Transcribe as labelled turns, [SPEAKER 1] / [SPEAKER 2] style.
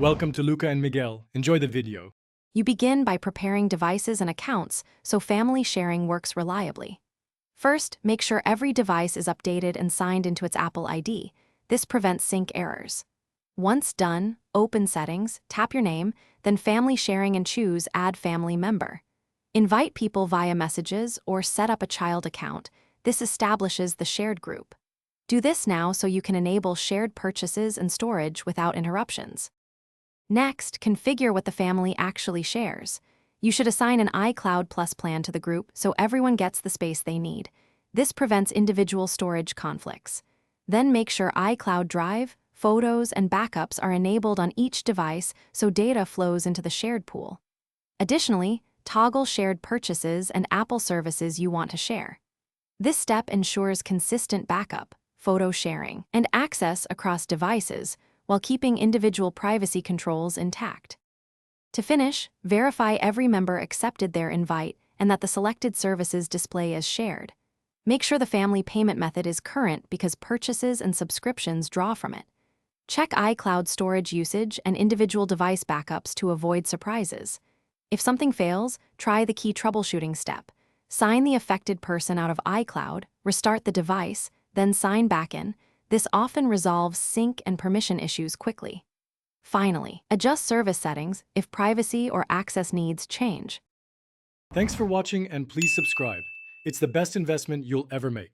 [SPEAKER 1] Welcome to Luca and Miguel. Enjoy the video.
[SPEAKER 2] You begin by preparing devices and accounts so family sharing works reliably. First, make sure every device is updated and signed into its Apple ID. This prevents sync errors. Once done, open Settings, tap your name, then Family Sharing and choose Add Family Member. Invite people via messages or set up a child account. This establishes the shared group. Do this now so you can enable shared purchases and storage without interruptions. Next, configure what the family actually shares. You should assign an Icloud Plus plan to the group so everyone gets the space they need. This prevents individual storage conflicts. Then make sure iCloud Drive, photos, and backups are enabled on each device so data flows into the shared pool. Additionally, toggle shared purchases and Apple services you want to share. This step ensures consistent backup, photo sharing, and access across devices, while keeping individual privacy controls intact. To finish, verify every member accepted their invite and that the selected services display as shared. Make sure the family payment method is current because purchases and subscriptions draw from it. Check iCloud storage usage and individual device backups to avoid surprises. If something fails, try the key troubleshooting step. Sign the affected person out of iCloud, restart the device, then sign back in. This often resolves sync and permission issues quickly. Finally, adjust service settings if privacy or access needs change.
[SPEAKER 1] Thanks for watching and please subscribe. It's the best investment you'll ever make.